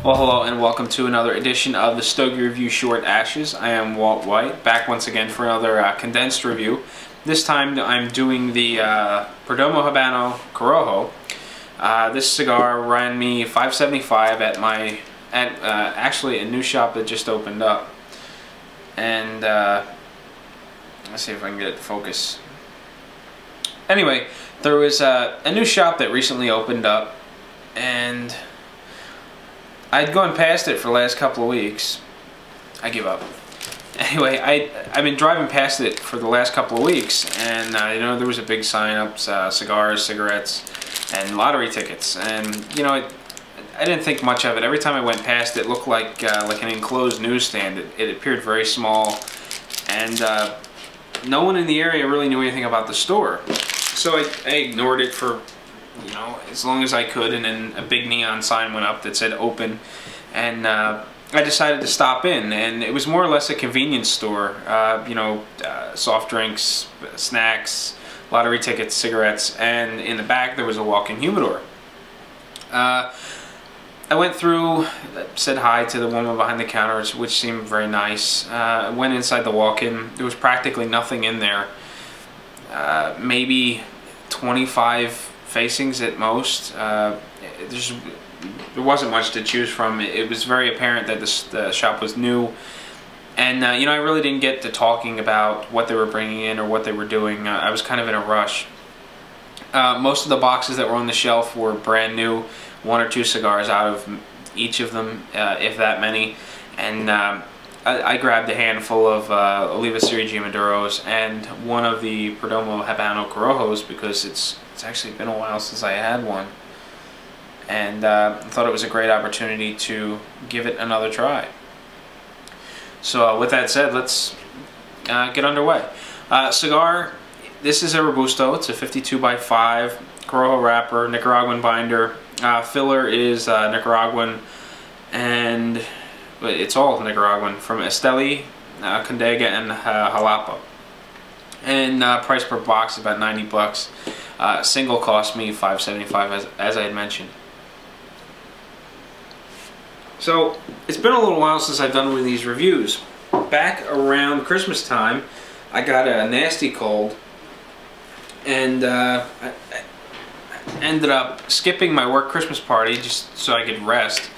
Well, hello and welcome to another edition of the Stogie Review Short Ashes. I am Walt White, back once again for another condensed review. This time I'm doing the Perdomo Habano Corojo. This cigar ran me $5.75 at actually a new shop that just opened up. And let's see if I can get it to focus. Anyway, there was a new shop that recently opened up, and I'd gone past it for the last couple of weeks. I give up. Anyway, I've been driving past it for the last couple of weeks, and you know, there was a big sign up, cigars, cigarettes, and lottery tickets. And you know, I didn't think much of it. Every time I went past it, looked like an enclosed newsstand. It appeared very small, and no one in the area really knew anything about the store. So I ignored it for, you know, as long as I could, and then a big neon sign went up that said open, and I decided to stop in. And it was more or less a convenience store, you know, soft drinks, snacks, lottery tickets, cigarettes, and in the back there was a walk-in humidor. I went through, said hi to the woman behind the counter, which seemed very nice. Went inside the walk-in. There was practically nothing in there. Maybe 25 facings at most. There wasn't much to choose from. It was very apparent that the shop was new, and you know, I really didn't get to talking about what they were bringing in or what they were doing. I was kind of in a rush. Most of the boxes that were on the shelf were brand new, one or two cigars out of each of them, if that many, and I grabbed a handful of Oliva Serie G Maduros and one of the Perdomo Habano Corojos, because it's actually been a while since I had one, and I thought it was a great opportunity to give it another try. So with that said, let's get underway. Cigar, this is a Robusto. It's a 52x5 Corojo wrapper, Nicaraguan binder. Filler is Nicaraguan, and it's all Nicaraguan, from Esteli, Condega, and Jalapa. And price per box is about 90 bucks. Single cost me $5.75, as I had mentioned. So it's been a little while since I've done one of these reviews. Back around Christmas time, I got a nasty cold, and I ended up skipping my work Christmas party just so I could rest.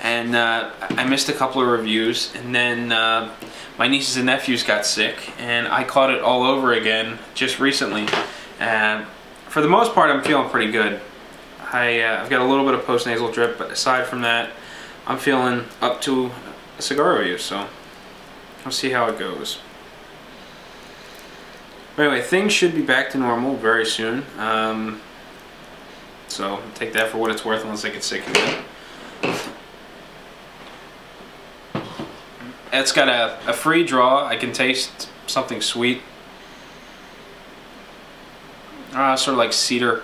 And I missed a couple of reviews, and then my nieces and nephews got sick, and I caught it all over again just recently. And for the most part, I'm feeling pretty good. I've got a little bit of post-nasal drip, but aside from that, I'm feeling up to a cigar review, so we'll see how it goes. But anyway, things should be back to normal very soon. So take that for what it's worth, unless I get sick again. It's got a free draw. I can taste something sweet. Sort of like cedar.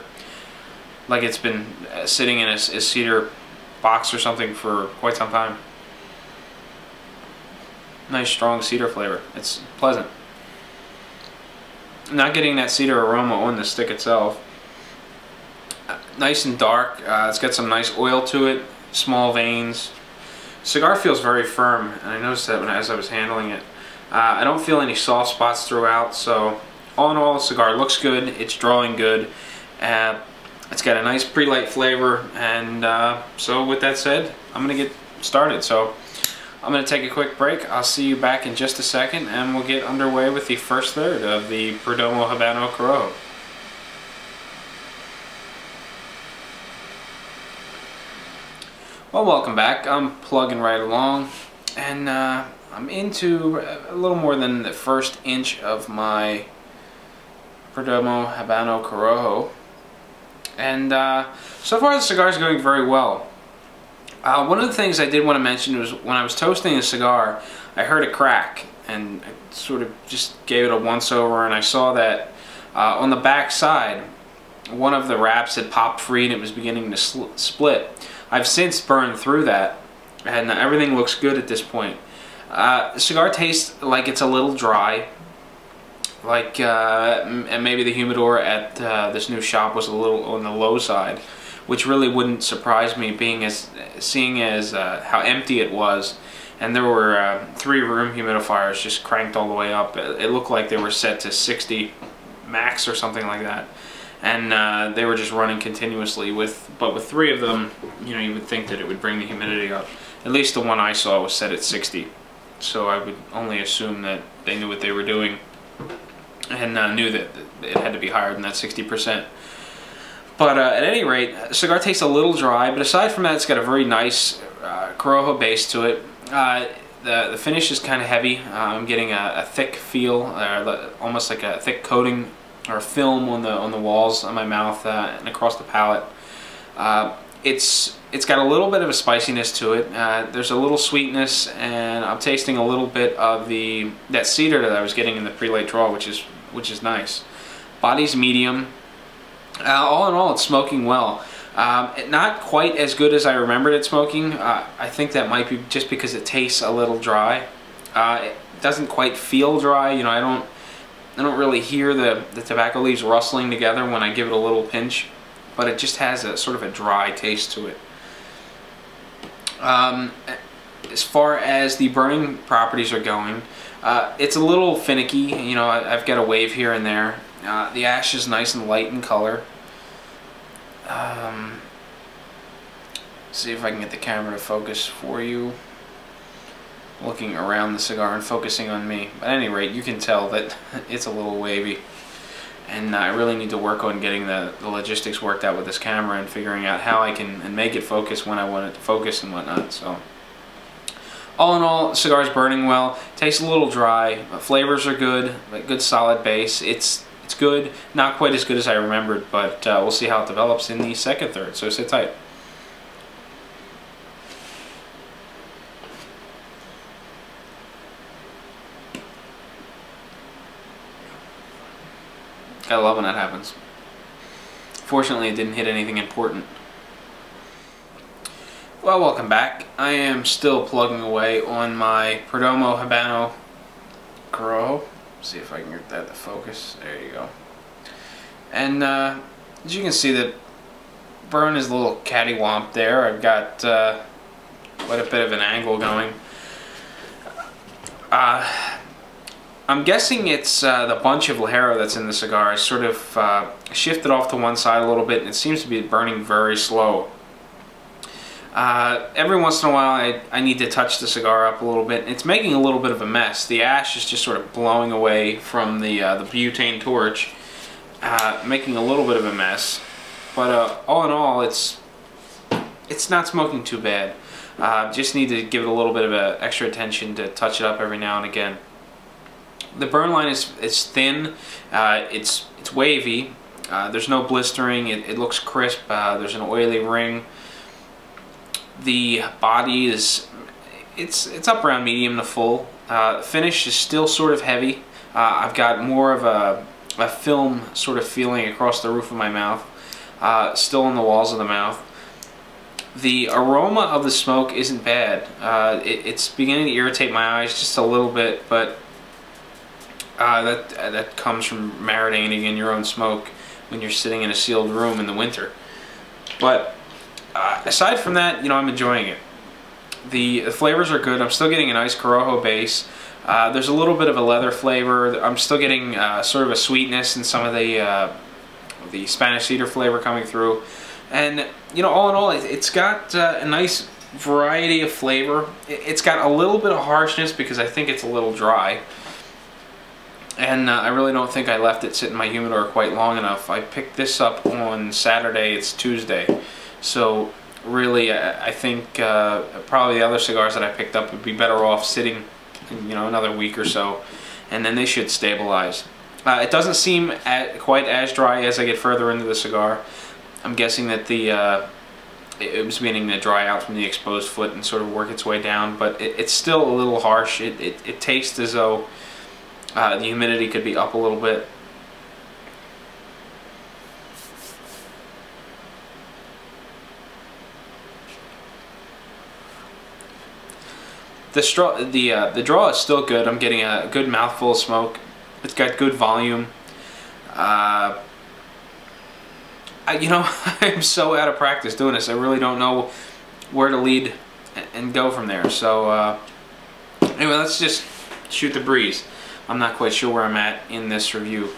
Like it's been sitting in a cedar box or something for quite some time. Nice strong cedar flavor. It's pleasant. I'm not getting that cedar aroma on the stick itself. Nice and dark. It's got some nice oil to it. Small veins. Cigar feels very firm, and I noticed that as I was handling it. I don't feel any soft spots throughout, so all in all, the cigar looks good. It's drawing good. It's got a nice pre-light flavor, and so with that said, I'm going to get started. So I'm going to take a quick break. I'll see you back in just a second, and we'll get underway with the first third of the Perdomo Habano Corojo. Well, welcome back. I'm plugging right along, and I'm into a little more than the first inch of my Perdomo Habano Corojo, and so far the cigar is going very well. One of the things I did want to mention was when I was toasting the cigar, I heard a crack, and I sort of just gave it a once-over, and I saw that on the back side, one of the wraps had popped free and it was beginning to split. I've since burned through that, and everything looks good at this point. The cigar tastes like it's a little dry, like and maybe the humidor at this new shop was a little on the low side, which really wouldn't surprise me, seeing as how empty it was, and there were 3 room humidifiers just cranked all the way up. It looked like they were set to 60 max or something like that, and they were just running continuously. But with 3 of them, you know, you would think that it would bring the humidity up. At least the one I saw was set at 60, so I would only assume that they knew what they were doing and knew that it had to be higher than that 60%. But at any rate, the cigar tastes a little dry, but aside from that, it's got a very nice Corojo base to it. The finish is kind of heavy. I'm getting a thick feel, almost like a thick coating or film on the walls of my mouth and across the palate. It's got a little bit of a spiciness to it. There's a little sweetness, and I'm tasting a little bit of that cedar that I was getting in the pre-late draw, which is nice. Body's medium. All in all, it's smoking well. Not quite as good as I remembered it smoking. I think that might be just because it tastes a little dry. It doesn't quite feel dry. You know, I don't really hear the tobacco leaves rustling together when I give it a little pinch, but it just has a sort of a dry taste to it. As far as the burning properties are going, it's a little finicky. You know, I've got a wave here and there. The ash is nice and light in color. See if I can get the camera to focus for you. Looking around the cigar and focusing on me. At any rate, you can tell that it's a little wavy. And I really need to work on getting the logistics worked out with this camera and figuring out how I can make it focus when I want it to focus and whatnot. So, all in all, the cigar's burning well. Tastes a little dry. Flavors are good. A good solid base. It's good. Not quite as good as I remembered, but we'll see how it develops in the second third. So sit tight. Gotta love when that happens. Fortunately, it didn't hit anything important. Well, welcome back. I am still plugging away on my Perdomo Habano Corojo. See if I can get that to focus. There you go. And as you can see, the burn is a little cattywomp there. I've got quite a bit of an angle going. I'm guessing it's the bunch of Ligero that's in the cigar is sort of shifted off to one side a little bit, and it seems to be burning very slow. Every once in a while I need to touch the cigar up a little bit. It's making a little bit of a mess. The ash is just sort of blowing away from the butane torch, making a little bit of a mess. But all in all, it's not smoking too bad. Just need to give it a little bit of extra attention to touch it up every now and again. The burn line is thin, it's wavy, there's no blistering, it looks crisp, there's an oily ring. The body is, it's up around medium to full. Finish is still sort of heavy. I've got more of a film sort of feeling across the roof of my mouth, still on the walls of the mouth. The aroma of the smoke isn't bad. It's beginning to irritate my eyes just a little bit, but that comes from marinating in your own smoke when you're sitting in a sealed room in the winter. But aside from that, you know, I'm enjoying it. The flavors are good. I'm still getting a nice Corojo base. There's a little bit of a leather flavor. I'm still getting sort of a sweetness and some of the Spanish cedar flavor coming through. And you know, all in all, it's got a nice variety of flavor. It's got a little bit of harshness because I think it's a little dry. And I really don't think I left it sit in my humidor quite long enough. I picked this up on Saturday, it's Tuesday. So really, I think probably the other cigars that I picked up would be better off sitting, you know, another week or so, and then they should stabilize. It doesn't seem quite as dry as I get further into the cigar. I'm guessing that it was meaning to dry out from the exposed foot and sort of work its way down, but it's still a little harsh. It tastes as though the humidity could be up a little bit. The draw is still good. I'm getting a good mouthful of smoke. It's got good volume. I you know, I'm so out of practice doing this. I really don't know where to lead and go from there. So anyway, let's just shoot the breeze. I'm not quite sure where I'm at in this review.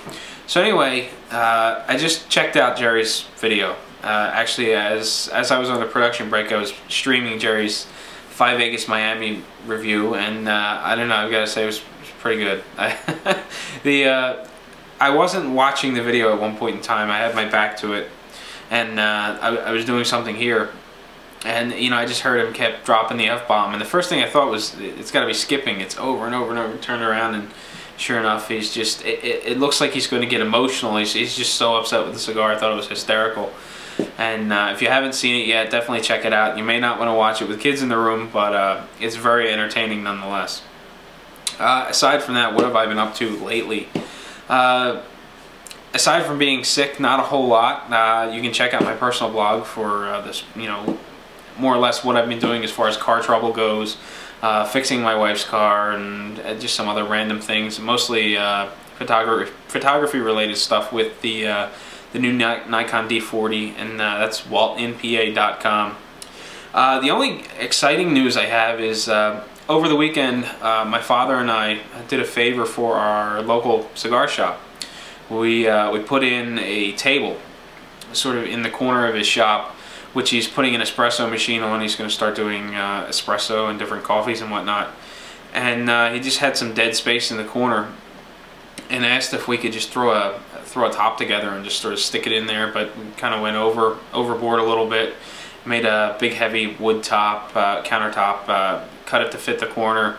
So anyway, I just checked out Jerry's video. Actually, as I was on the production break, I was streaming Jerry's 5 Vegas Miami review, and I don't know, I've got to say it was pretty good. I wasn't watching the video at one point in time. I had my back to it, and I was doing something here, and you know, I just heard him kept dropping the F-bomb, and the first thing I thought was, it's got to be skipping. It's over and over and over. Turned around, and sure enough, he's just, it looks like he's going to get emotional. He's just so upset with the cigar. I thought it was hysterical. And if you haven't seen it yet, definitely check it out. You may not want to watch it with kids in the room, but it's very entertaining nonetheless. Aside from that, what have I been up to lately? Aside from being sick, not a whole lot. You can check out my personal blog for this, you know, more or less what I've been doing as far as car trouble goes, fixing my wife's car, and just some other random things, mostly photography related stuff with the new Nikon D40, and that's waltinpa.com. The only exciting news I have is over the weekend, my father and I did a favor for our local cigar shop. We put in a table sort of in the corner of his shop, which he's putting an espresso machine on. He's going to start doing espresso and different coffees and whatnot. And he just had some dead space in the corner and asked if we could just throw a top together and just sort of stick it in there, but we kind of went overboard a little bit. Made a big heavy wood top, countertop, cut it to fit the corner.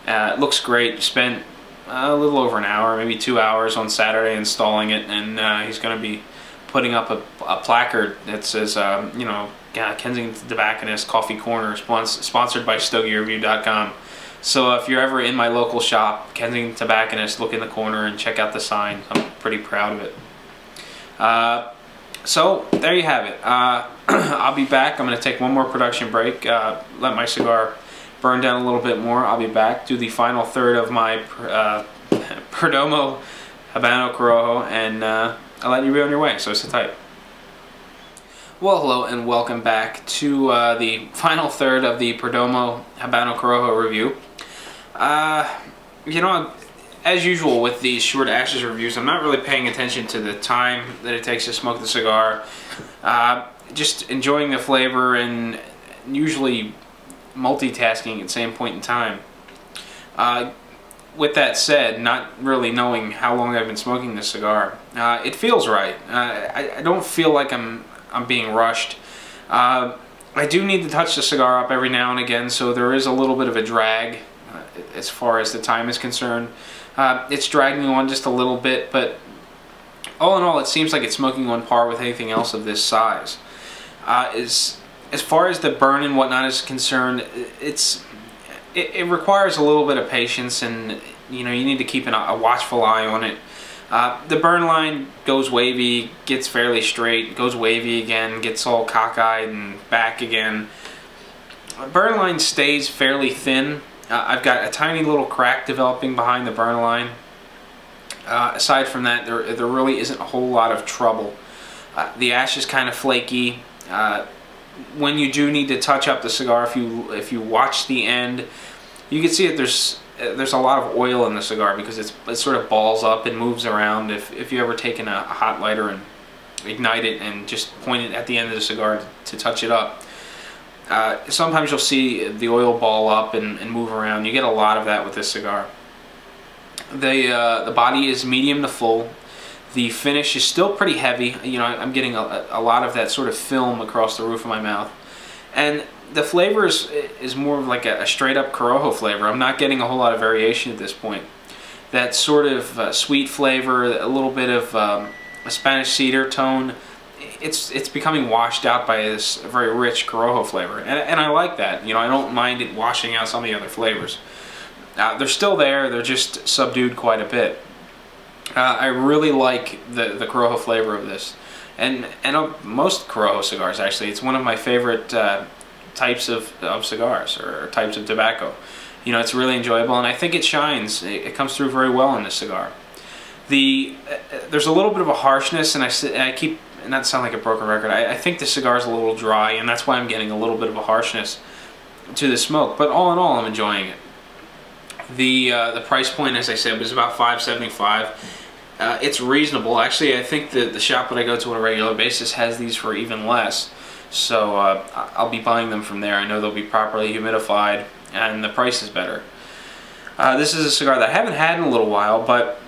It looks great. Spent a little over an hour, maybe 2 hours on Saturday installing it, and he's going to be putting up a placard that says, you know, Kensington Tobacconist Coffee Corner, sponsored by StogieReview.com. So if you're ever in my local shop, Kensington Tobacconist, look in the corner and check out the sign. I'm pretty proud of it. So there you have it. I'll be back. I'm going to take one more production break, let my cigar burn down a little bit more. I'll be back, do the final third of my Perdomo Habano Corojo, and I'll let you be on your way, so sit tight. Well, hello and welcome back to the final third of the Perdomo Habano Corojo review. You know, as usual with these short ashes reviews, I'm not really paying attention to the time that it takes to smoke the cigar. Just enjoying the flavor and usually multitasking at the same point in time. With that said, not really knowing how long I've been smoking this cigar, it feels right. I don't feel like I'm being rushed. I do need to touch the cigar up every now and again, so there is a little bit of a drag as far as the time is concerned. It's dragging on just a little bit, but all in all, it seems like it's smoking on par with anything else of this size. As far as the burn and whatnot is concerned, it requires a little bit of patience, and you know, you need to keep a watchful eye on it. The burn line goes wavy, gets fairly straight, goes wavy again, gets all cockeyed and back again. Burn line stays fairly thin. I've got a tiny little crack developing behind the burn line. Aside from that, there really isn't a whole lot of trouble. The ash is kind of flaky. When you do need to touch up the cigar, if you watch the end, you can see that there's a lot of oil in the cigar because it sort of balls up and moves around. If you ever taken a hot lighter and ignite it and just point it at the end of the cigar to touch it up, sometimes you'll see the oil ball up and move around. You get a lot of that with this cigar. The body is medium to full. The finish is still pretty heavy. You know, I'm getting a lot of that sort of film across the roof of my mouth. And the flavor is more of like a straight up Corojo flavor. I'm not getting a whole lot of variation at this point. That sort of sweet flavor, a little bit of a Spanish cedar tone, it's becoming washed out by this very rich Corojo flavor. And I like that. You know, I don't mind it washing out some of the other flavors. They're still there, they're just subdued quite a bit. I really like the Corojo flavor of this. And most Corojo cigars, actually. It's one of my favorite types of cigars, or types of tobacco. You know, it's really enjoyable, and I think it shines. It comes through very well in this cigar. There's a little bit of a harshness, and I keep not to sound like a broken record, I think the cigar is a little dry, and that's why I'm getting a little bit of a harshness to the smoke. But all in all, I'm enjoying it. The price point, as I said, was about $5.75. It's reasonable. Actually, I think the shop that I go to on a regular basis has these for even less. So I'll be buying them from there. I know they'll be properly humidified, and the price is better. This is a cigar that I haven't had in a little while, but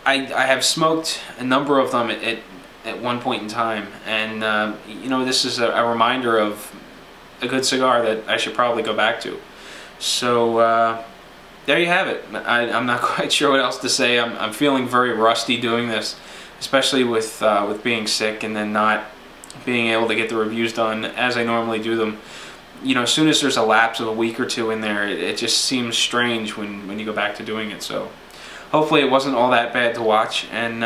I have smoked a number of them at one point in time, and you know, this is a reminder of a good cigar that I should probably go back to. So there you have it. I'm not quite sure what else to say. I'm feeling very rusty doing this, especially with being sick and then not being able to get the reviews done as I normally do them. You know, as soon as there's a lapse of a week or two in there, it just seems strange when you go back to doing it. So hopefully it wasn't all that bad to watch, and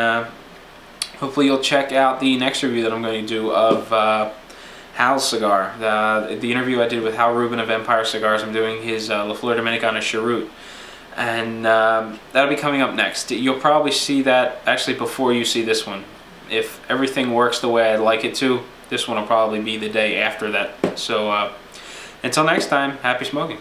hopefully you'll check out the next review that I'm going to do of Hal's cigar. The interview I did with Hal Rubin of Empire Cigars. I'm doing his La Flor Dominicana Cheroot, and that'll be coming up next. You'll probably see that actually before you see this one. If everything works the way I'd like it to, this one will probably be the day after that. So until next time, happy smoking.